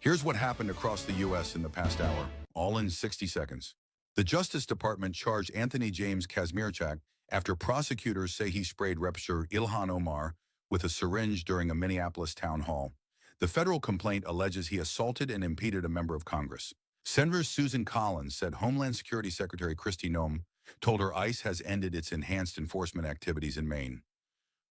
Here's what happened across the U.S. in the past hour, all in 60 seconds. The Justice Department charged Anthony James Kazmierczak after prosecutors say he sprayed Representative Ilhan Omar with a syringe during a Minneapolis town hall. The federal complaint alleges he assaulted and impeded a member of Congress. Senator Susan Collins said Homeland Security Secretary Kristi Noem told her ICE has ended its enhanced enforcement activities in Maine.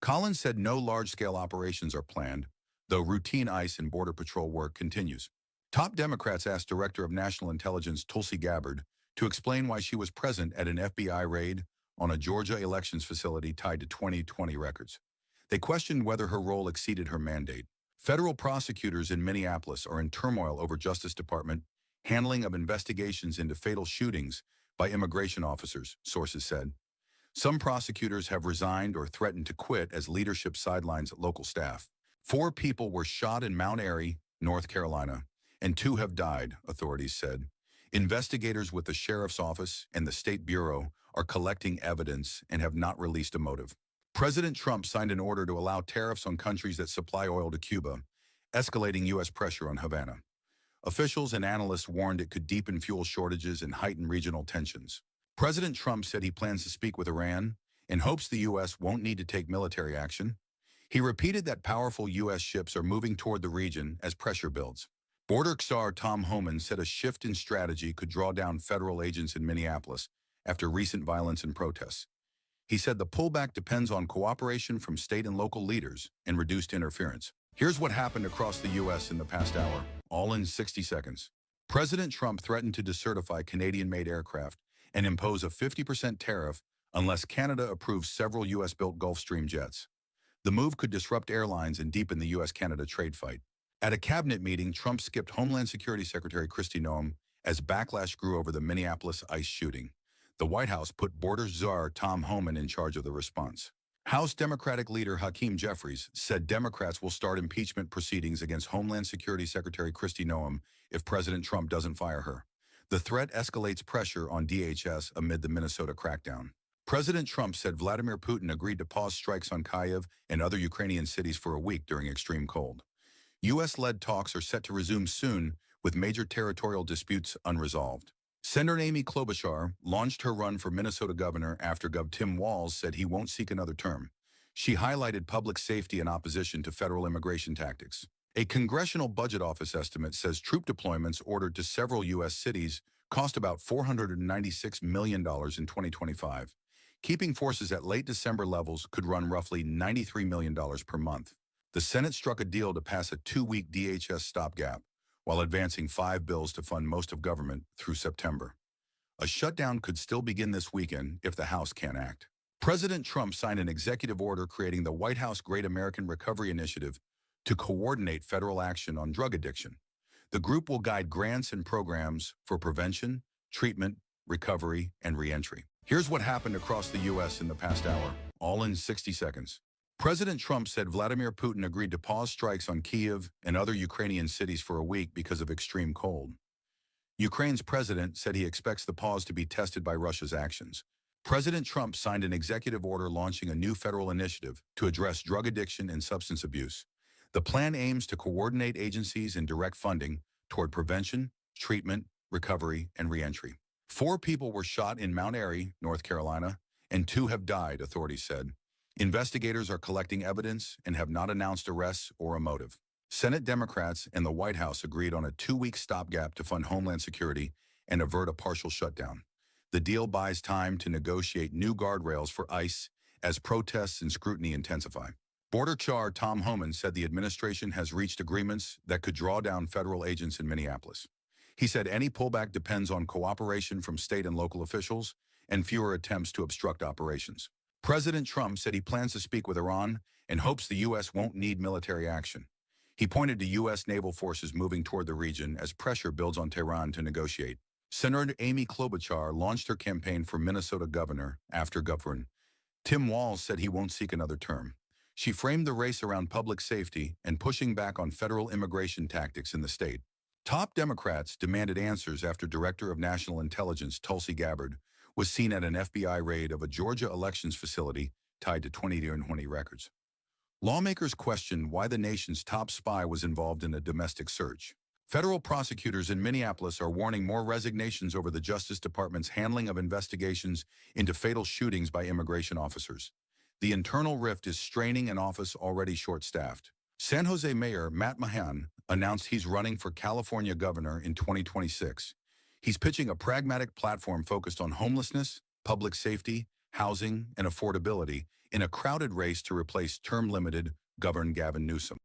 Collins said no large-scale operations are planned, though routine ICE and Border Patrol work continues. Top Democrats asked Director of National Intelligence Tulsi Gabbard to explain why she was present at an FBI raid on a Georgia elections facility tied to 2020 records. They questioned whether her role exceeded her mandate. Federal prosecutors in Minneapolis are in turmoil over Justice Department handling of investigations into fatal shootings by immigration officers, sources said. Some prosecutors have resigned or threatened to quit as leadership sidelines local staff. 4 people were shot in Mount Airy, North Carolina, and 2 have died, authorities said. Investigators with the Sheriff's Office and the State Bureau are collecting evidence and have not released a motive. President Trump signed an order to allow tariffs on countries that supply oil to Cuba, escalating U.S. pressure on Havana. Officials and analysts warned it could deepen fuel shortages and heighten regional tensions. President Trump said he plans to speak with Iran and hopes the U.S. won't need to take military action. He repeated that powerful U.S. ships are moving toward the region as pressure builds. Border Czar Tom Homan said a shift in strategy could draw down federal agents in Minneapolis after recent violence and protests. He said the pullback depends on cooperation from state and local leaders and reduced interference. Here's what happened across the U.S. in the past hour, all in 60 seconds. President Trump threatened to decertify Canadian-made aircraft and impose a 50% tariff unless Canada approves several U.S.-built Gulfstream jets. The move could disrupt airlines and deepen the U.S.-Canada trade fight. At a cabinet meeting, Trump skipped Homeland Security Secretary Kristi Noem as backlash grew over the Minneapolis ICE shooting. The White House put Border Czar Tom Homan in charge of the response. House Democratic leader Hakeem Jeffries said Democrats will start impeachment proceedings against Homeland Security Secretary Kristi Noem if President Trump doesn't fire her. The threat escalates pressure on DHS amid the Minnesota crackdown. President Trump said Vladimir Putin agreed to pause strikes on Kyiv and other Ukrainian cities for a week during extreme cold. U.S.-led talks are set to resume soon, with major territorial disputes unresolved. Senator Amy Klobuchar launched her run for Minnesota governor after Gov. Tim Walz said he won't seek another term. She highlighted public safety in opposition to federal immigration tactics. A Congressional Budget Office estimate says troop deployments ordered to several U.S. cities cost about $496 million in 2025. Keeping forces at late December levels could run roughly $93 million per month. The Senate struck a deal to pass a 2-week DHS stopgap, while advancing 5 bills to fund most of government through September. A shutdown could still begin this weekend if the House can't act. President Trump signed an executive order creating the White House Great American Recovery Initiative to coordinate federal action on drug addiction. The group will guide grants and programs for prevention, treatment, recovery, and reentry. Here's what happened across the U.S. in the past hour, all in 60 seconds. President Trump said Vladimir Putin agreed to pause strikes on Kyiv and other Ukrainian cities for a week because of extreme cold. Ukraine's president said he expects the pause to be tested by Russia's actions. President Trump signed an executive order launching a new federal initiative to address drug addiction and substance abuse. The plan aims to coordinate agencies and direct funding toward prevention, treatment, recovery, and reentry. 4 people were shot in Mount Airy, North Carolina, and 2 have died, authorities said. Investigators are collecting evidence and have not announced arrests or a motive. Senate Democrats and the White House agreed on a 2-week stopgap to fund Homeland Security and avert a partial shutdown. The deal buys time to negotiate new guardrails for ICE as protests and scrutiny intensify. Border Czar Tom Homan said the administration has reached agreements that could draw down federal agents in Minneapolis. He said any pullback depends on cooperation from state and local officials and fewer attempts to obstruct operations. President Trump said he plans to speak with Iran and hopes the U.S. won't need military action. He pointed to U.S. naval forces moving toward the region as pressure builds on Tehran to negotiate. Senator Amy Klobuchar launched her campaign for Minnesota governor after Gov. Tim Walz said he won't seek another term. She framed the race around public safety and pushing back on federal immigration tactics in the state. Top Democrats demanded answers after Director of National Intelligence Tulsi Gabbard was seen at an FBI raid of a Georgia elections facility tied to 2020 records. Lawmakers questioned why the nation's top spy was involved in a domestic search. Federal prosecutors in Minneapolis are warning more resignations over the Justice Department's handling of investigations into fatal shootings by immigration officers. The internal rift is straining an office already short-staffed. San Jose Mayor Matt Mahan announced he's running for California governor in 2026. He's pitching a pragmatic platform focused on homelessness, public safety, housing, and affordability in a crowded race to replace term-limited Governor Gavin Newsom.